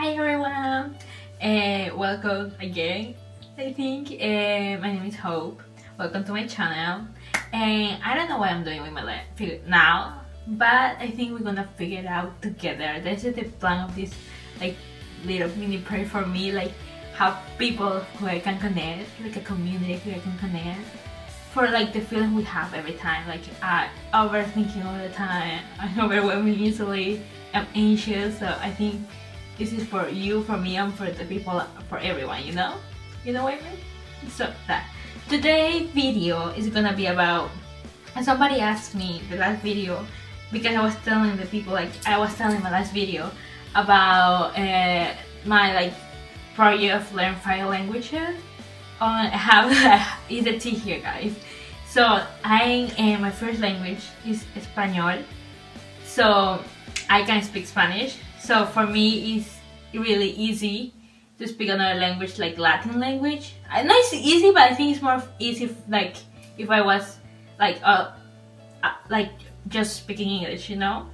Hi everyone, welcome again. I think my name is Hope. Welcome to my channel. And I don't know what I'm doing with my life now, but I think we're gonna figure it out together. This is the plan of this like little mini prayer for me, like have people who I can connect, like a community who I can connect. For like the feeling we have every time, like overthinking all the time, I'm overwhelming easily, I'm anxious, so I think this is for you, for me, and for the people, for everyone, you know? You know what I mean? So that. Today's video is gonna be about, and somebody asked me the last video, because I was telling the people, like I was telling my last video about my like project of learn 5 languages. I have is a T here, guys. So my first language is Espanol, so I can speak Spanish. So for me, it's really easy to speak another language, like Latin language. I know it's easy, but I think it's more easy like if I was like just speaking English, you know.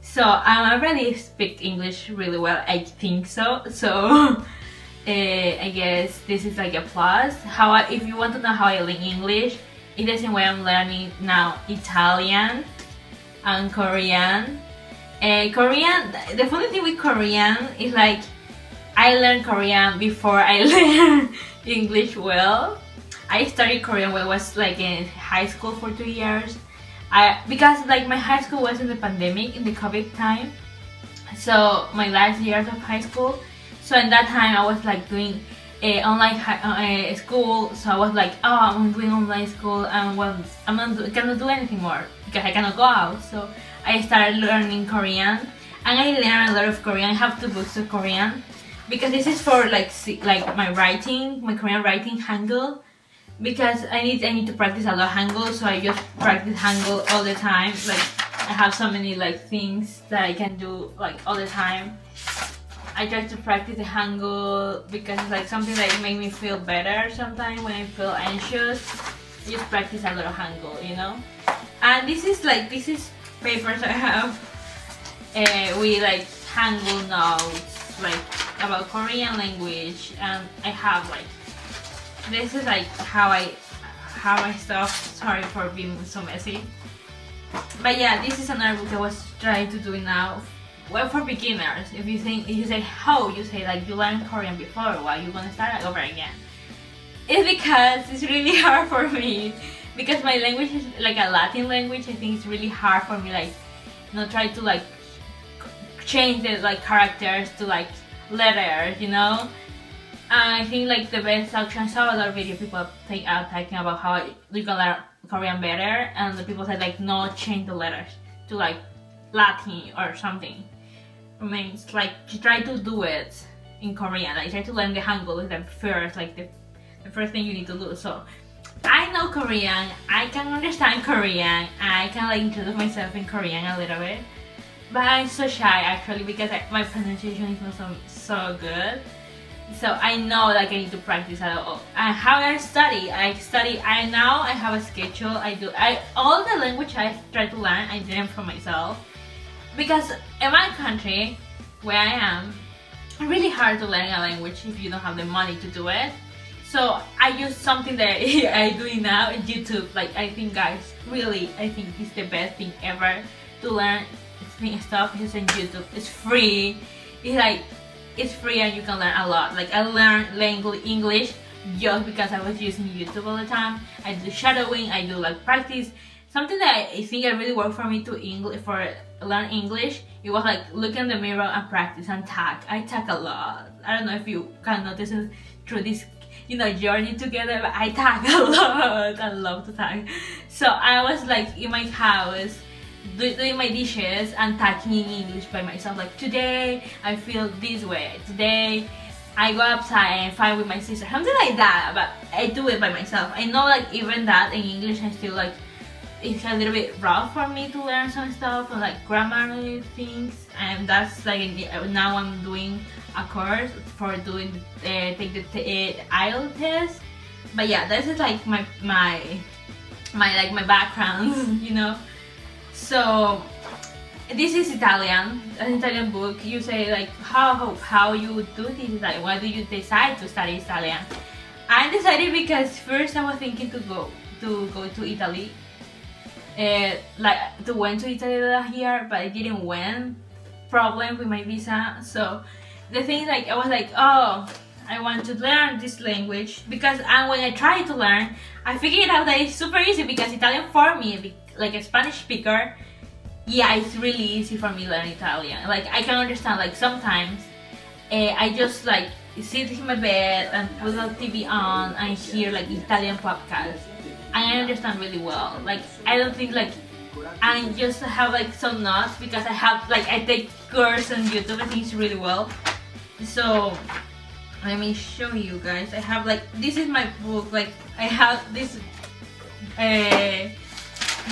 So I already speak English really well, I think so. So I guess this is like a plus. If you want to know how I learn English, it's the same way I'm learning now Italian and Korean. Korean, the funny thing with Korean is like I learned Korean before I learned English well. I studied Korean when I was like in high school for 2 years. Because like my high school was in the pandemic, in the COVID time, so my last years of high school. So in that time I was like doing online school, so I was like, oh, I'm doing online school and well, cannot do anything more because I cannot go out. So I started learning Korean and I learned a lot of Korean. I have 2 books of Korean because this is for like my writing, my Korean writing Hangul, because I need to practice a lot of Hangul, so I just practice Hangul all the time. Like I have so many like things that I can do like all the time. I try to practice the Hangul because it's like something that makes me feel better sometimes when I feel anxious. I just practice a lot of Hangul, you know. And this is papers I have with like Hangul notes, like about Korean language, and I have like this is like how I stuff. Sorry for being so messy, but yeah, this is another book I was trying to do now. Well, for beginners, if you say how you say like you learned Korean before, why you gonna start over again? It's because it's really hard for me, because my language is like a Latin language. I think it's really hard for me, like try to like change the like characters to like letters, you know. I think like the best option, I saw a lot of video people talking about how you can learn Korean better, and the people said like no, change the letters to like Latin or something. I mean, it's like you try to do it in Korean, like try to learn the Hangul is the first, like the first thing you need to do. So I know Korean, I can understand Korean, I can like introduce myself in Korean a little bit, but I'm so shy actually because my pronunciation is not so good. So I know like I need to practice a lot. And how I study, I now I have a schedule. All the language I try to learn, I learn for myself. Because in my country, where I am, it's really hard to learn a language if you don't have the money to do it. So I use something that I do now in YouTube. Like I think guys, really, I think it's the best thing ever to learn stuff is in YouTube. It's free. It's free and you can learn a lot. Like I learned English just because I was using YouTube all the time. I do shadowing, I do like practice. Something that I think really worked for me to learn English, it was like look in the mirror and practice and tag. I tag a lot. I don't know if you can notice it through this, journey together, but I tag a lot. I love to tag. So I was like in my house doing my dishes and tagging in English by myself. Like today I feel this way. Today I go outside and fight with my sister. Something like that. But I do it by myself. I know like even that in English I still like it's a little bit rough for me to learn some stuff and like grammar things, and that's like now I'm doing a course for doing take the IELTS test. But yeah, this is like my background, you know. So this is Italian, an Italian book. You say like how you do this, like why do you decide to study Italian? I decided because first I was thinking to go to Italy, like to went to Italy last year, but I didn't went. Problem with my visa. So the thing is, like I was like, oh, I want to learn this language because when I tried to learn, I figured out that it's super easy because Italian for me, like a Spanish speaker, yeah, it's really easy for me to learn Italian. Like I can understand. Like sometimes I just like sit in my bed and put the TV on and hear like Italian podcasts, and I understand really well. Like I don't think like I just have like some notes because I take course on YouTube. I think it's really well. So let me show you guys. I have like this is my book. Like I have this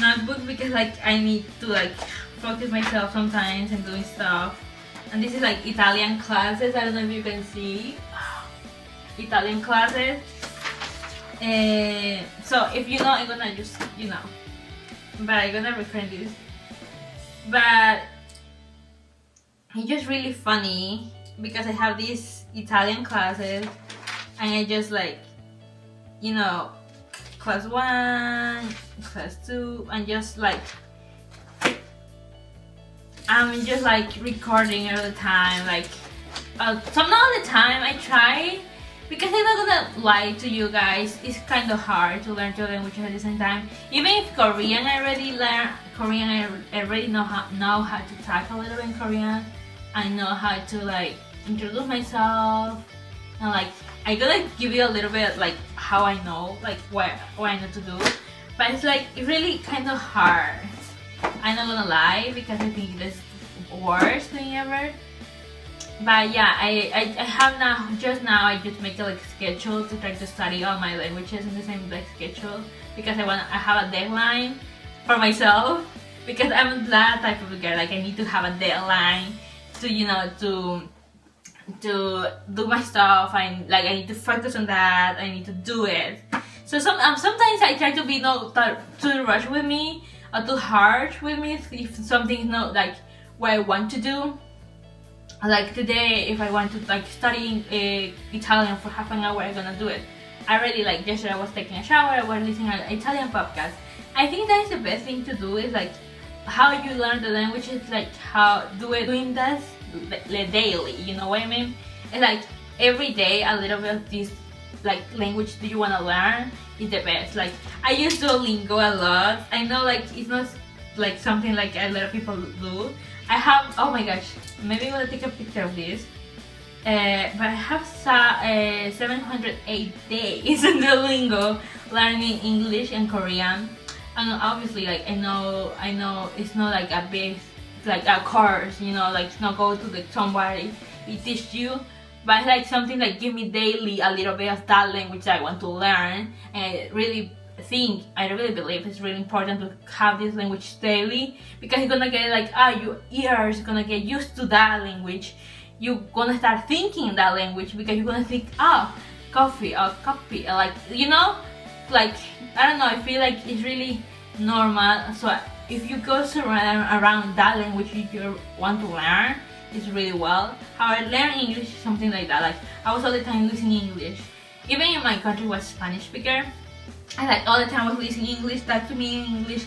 notebook because like I need to like focus myself sometimes and doing stuff. And this is like Italian classes. I don't know if you can see Italian classes. So if you know, I'm gonna just but I'm gonna record this. But it's just really funny because I have these Italian classes and I just like class 1, class 2, and just like I'm just like recording all the time, like some not all the time. I try because I'm not gonna lie to you guys, it's kind of hard to learn two languages at the same time. Even if Korean, I already learned Korean, I already know how to talk a little bit in Korean. I know how to like introduce myself, and like I gotta give you a little bit like how I know, like what I know to do. But it's like really kind of hard. I'm not gonna lie because I think it is worst thing ever. But yeah, I have now I just make a like schedule to try to study all my languages in the same like schedule because I have a deadline for myself because I'm that type of girl. Like I need to have a deadline to to do my stuff. I need to focus on that. I need to do it. So sometimes I try to be not too rush with me or too hard with me if something is not like what I want to do. Like today, if I want to like study Italian for half an hour, I'm gonna do it. I already like yesterday I was taking a shower, I was listening to an Italian podcast. I think that is the best thing to do is like how you learn the language is like how doing this daily. You know what I mean? It's like every day a little bit of this like language that you wanna learn is the best. Like I use Duolingo a lot. I know like it's not like something like a lot of people do. I have, oh my gosh, maybe I'm gonna take a picture of this. But I have 708 days in Duolingo learning English and Korean. And obviously, like I know it's not like a big, like a course, like it's not go to the somebody it teach you, but it's like something like give me daily a little bit of that language that I want to learn. And I really believe it's really important to have this language daily because you're gonna get like your ears gonna get used to that language. You're gonna start thinking that language because you're gonna think coffee or copy, like like I don't know, I feel like it's really normal. So if you go around that language you want to learn, it's really well. How I learn English is something like that. Like I was all the time listening English. Even in my country was Spanish speaker, I like all the time was listening English, talk to me in English,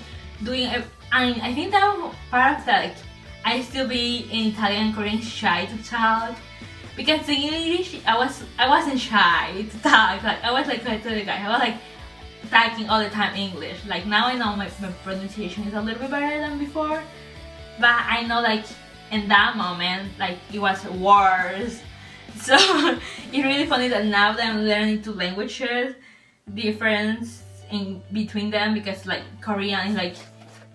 I think that was part of that. Like, I still be in Italian and Korean shy to talk because in English I wasn't shy to talk. Like I was like I told the guy, I was like talking all the time English. Like now I know my pronunciation is a little bit better than before, but I know like in that moment like it was worse. So it's really funny that now that I'm learning two languages, difference in between them, because like Korean is like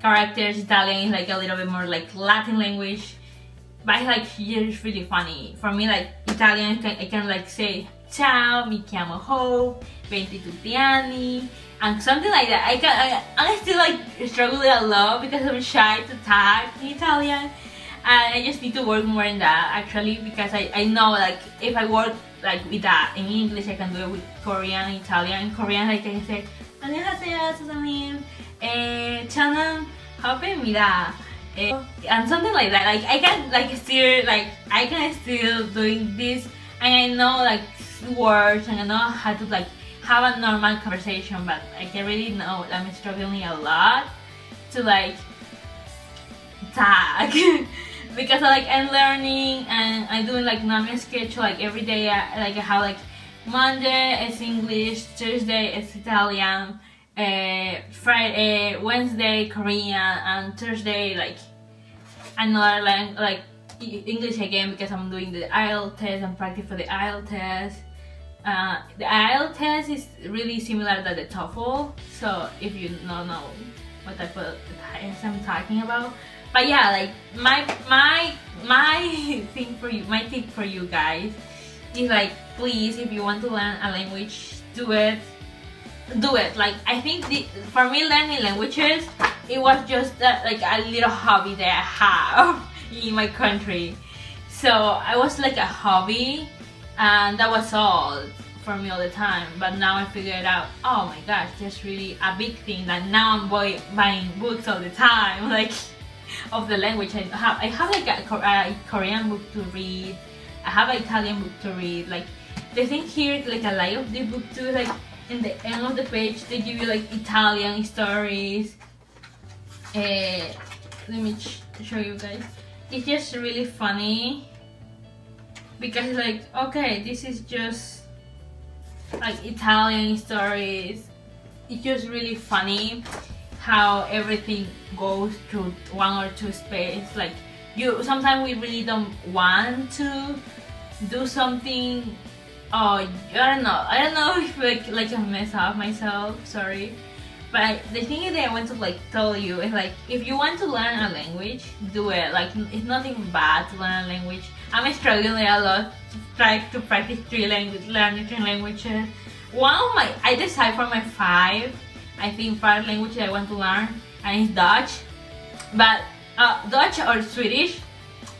characters, Italian is like a little bit more like Latin language, but it's like it's really funny for me. Like Italian I can like say ciao, mi chiamo Hope, 22 anni, and something like that. I still like struggle a lot because I'm shy to talk in Italian, and I just need to work more in that actually, because I know like if I work like with that in English I can do it with Korean, Italian. In Korean I can say 안녕하세요 선생님, 저는 허브입니다. and something like that. Like I can still doing this, and I know like words, and I know how to like have a normal conversation, but I can really know I'm struggling a lot to like talk because I'm learning and I'm doing like normal schedule like every day. I have like Monday is English, Tuesday is Italian, Friday, Wednesday Korean, and Thursday like another like English again because I'm doing the IELTS test and practice for the IELTS test. The IELTS test is really similar to the TOEFL, so if you don't know what type of test I'm talking about. But yeah, like my thing for you, my tip for you guys is like, please, if you want to learn a language, do it. Like I think for me, learning languages, it was just like a little hobby that I have in my country. So I was like a hobby, and that was all for me all the time. But now I figured out, oh my gosh, that's really a big thing that now I'm buying books all the time, like of the language I have. I have like a Korean book to read, I have an Italian book to read. Like the thing here, like I like the book too, like in the end of the page they give you like Italian stories. Let me show you guys. It's just really funny because like, okay, this is just like Italian stories. It's just really funny how everything goes through one or two space. Like sometimes we really don't want to do something. Oh, I don't know if like I mess up myself, sorry. But the thing is that I want to like tell you is like, if you want to learn a language, do it. Like it's nothing bad to learn a language. I'm struggling a lot to try to practice learning three languages. I decided for my five languages I want to learn, and it's Dutch. But Dutch or Swedish,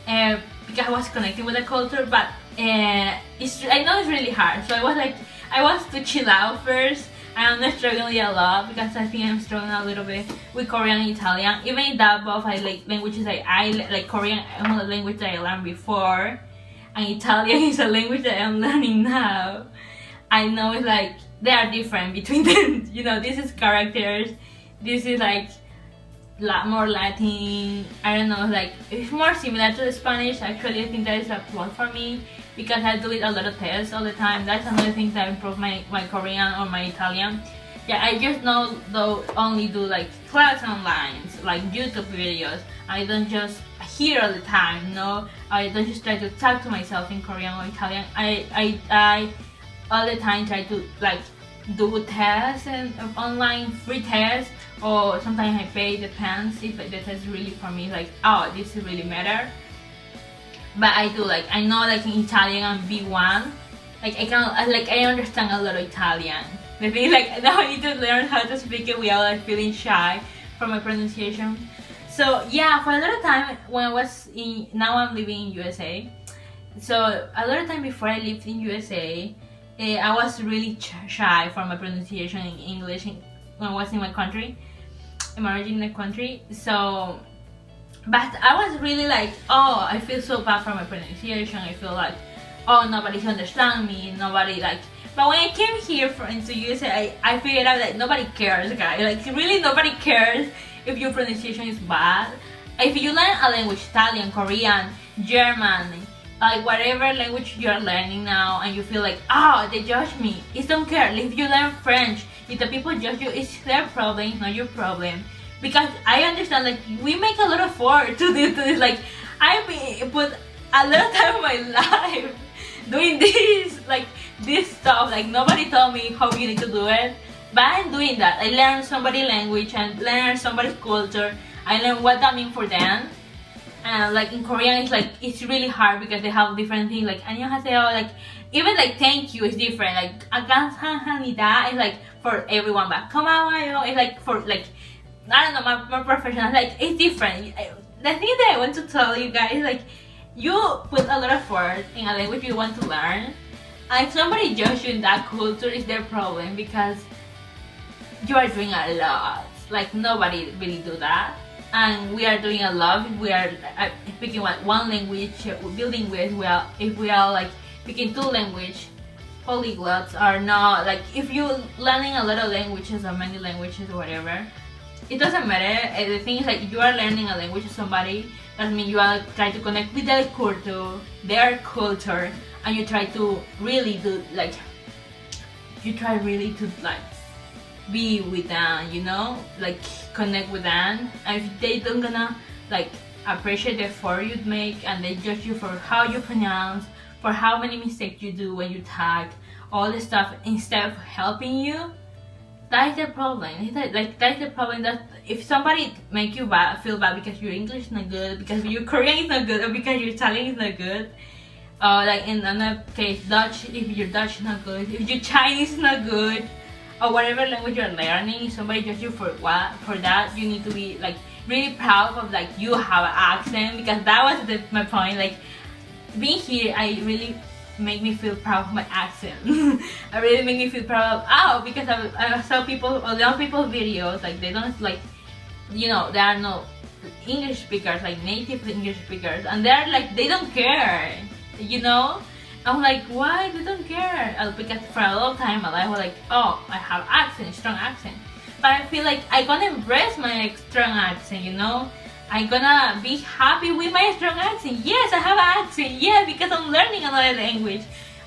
because I was connected with the culture. But I know it's really hard, so I was to chill out first. I'm struggling a lot because I think I'm struggling a little bit with Korean and Italian. Even in that both I like languages I like Korean is a language that I learned before, and Italian is a language that I'm learning now. I know it's like they are different between them. You know, this is characters, this is like more Latin. I don't know, like it's more similar to the Spanish. Actually, I think that is a plus for me because I do it a lot of tests all the time. That's another thing that improve my Korean or my Italian. Yeah, I just know though only do like class online, like YouTube videos. I don't just hear all the time. No, I don't just try to talk to myself in Korean or Italian. I all the time try to like do tests and online free tests, or sometimes I pay, depends if the test is really for me, like, oh, this is really matter. But I do like, I know like in Italian I'm B1, like I understand a lot of Italian. Maybe like now I need to learn how to speak it without like feeling shy for my pronunciation. So yeah, for a lot of time when I was now I'm living in USA. So a lot of time before I lived in USA, I was really shy for my pronunciation in English when I was in my country, in my original country. So, but I was really like, oh, I feel so bad for my pronunciation. I feel like, oh, nobody understands me, nobody like. But when I came here into USA, I figured out that nobody cares, guys. Like really, nobody cares if your pronunciation is bad. If you learn a language, Italian, Korean, German, like whatever language you're learning now, and you feel like, oh, they judge me, it's don't care. If you learn French, if the people judge you, it's their problem, not your problem. Because I understand, like, we make a lot of effort to do this. Like, I put a lot of time of my life doing this, like, this stuff. Like, nobody told me how you need to do it, but I'm doing that. I learn somebody's language and learn somebody's culture. I learn what that means for them. And like in Korean, it's really hard because they have different things. Like 안녕하세요, like even like thank you is different. Like 감사합니다 is like for everyone, but 고마워요 is like for like, I don't know, more professional. Like it's different. The thing that I want to tell you guys, like, you put a lot of effort in a language you want to learn, and if somebody judges you in that culture, it's their problem, because you are doing a lot. Like nobody really do that. and we are doing a lot. If we are speaking one language, building with, if we are like speaking two language, polyglots are not like, if you learning a lot of languages or many languages or whatever, it doesn't matter. The thing is, like, you are learning a language of somebody, that means you are trying to connect with their culture, and you try to really do like, you try really to like be with them, you know, like connect with them. And if they don't gonna like appreciate the effort you make, and they judge you for how you pronounce, for how many mistakes you do when you talk, all this stuff, instead of helping you, that's the problem. That's the problem, that if somebody make you feel bad because your English is not good, because your Korean is not good, or because your Italian is not good, like in another case Dutch, if your Dutch is not good, if your Chinese is not good, or whatever language you're learning, somebody judge you for that, you need to be like really proud of like you have an accent, because that was my point. Like, being here, I really make me feel proud of my accent. I really make me feel proud of, because I saw people, or young people videos, like they don't like, you know, there are no English speakers, like native English speakers, and they're like, they don't care, you know. I'm like, why they don't care? Because for a long time my life was like, oh, I have accent, strong accent, but I feel like I gonna embrace my strong accent, you know. I'm gonna be happy with my strong accent. Yes, I have an accent. Yeah, because I'm learning another language.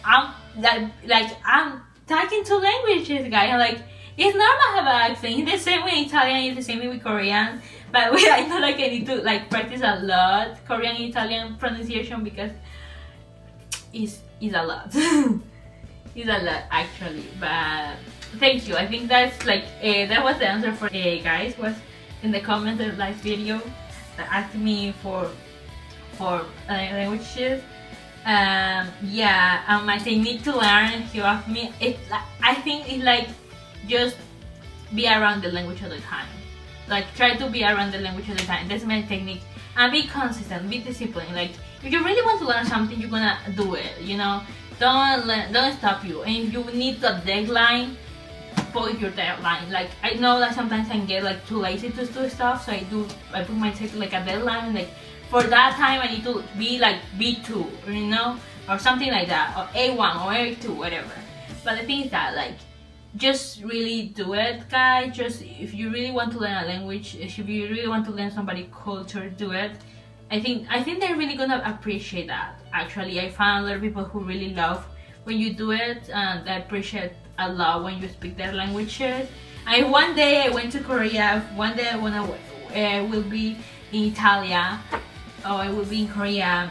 I'm I'm talking two languages, guys. I'm like, it's normal to have an accent. It's the same with Italian. It's the same with Korean. But I know like I need to like practice a lot Korean and Italian pronunciation, because it's a lot. It's a lot actually. But thank you. I think that's like that was the answer for guys. Was in the comments of the last video that asked me for languages. Yeah, my technique to learn, he asked me, I think it's like just be around the language all the time. Like, try to be around the language all the time. That's my technique. And be consistent, be disciplined. Like, if you really want to learn something, you're gonna do it, you know. Don't stop you. And if you need a deadline, put your deadline. Like, I know that sometimes I get like too lazy to do stuff, so I put myself like a deadline, like for that time I need to be like B2, you know, or something like that, or A1 or A2, whatever. But the thing is that, like, just really do it, guys. Just, if you really want to learn a language, if you really want to learn somebody's culture, do it. I think they're really gonna appreciate that. Actually, I found a lot of people who really love when you do it, and they appreciate a lot when you speak their languages. And one day I went to Korea. One day when I will be in Italia, or I will be in Korea,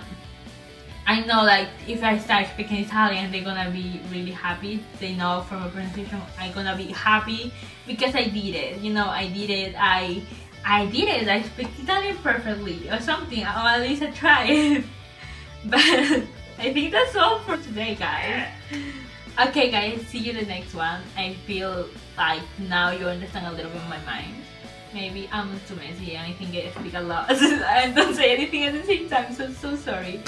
I know like if I start speaking Italian, they're gonna be really happy. They know from my pronunciation I'm gonna be happy, because I did it. You know, I did it. I did it. I speak Italian perfectly, or something, or at least I tried. But I think that's all for today, guys. Okay, guys, see you in the next one. I feel like now you understand a little bit of my mind. Maybe I'm too messy and I think I speak a lot and don't say anything at the same time, so sorry.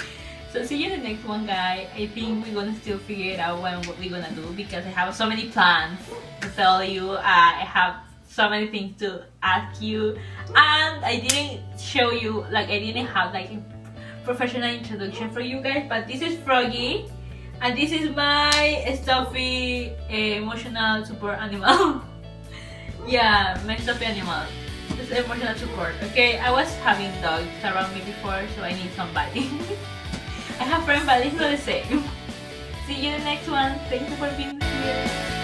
So see you in the next one, guys. I think we're gonna still figure it out what we're gonna do, because I have so many plans to tell you. I have so many things to ask you, and I didn't show you, like I didn't have like a professional introduction for you guys. But this is Froggy, and this is my stuffy emotional support animal. Yeah, my stuffy animal. This is emotional support. Okay, I was having dogs around me before, so I need somebody. I have friends, but it's not the same. See you in the next one. Thank you for being here.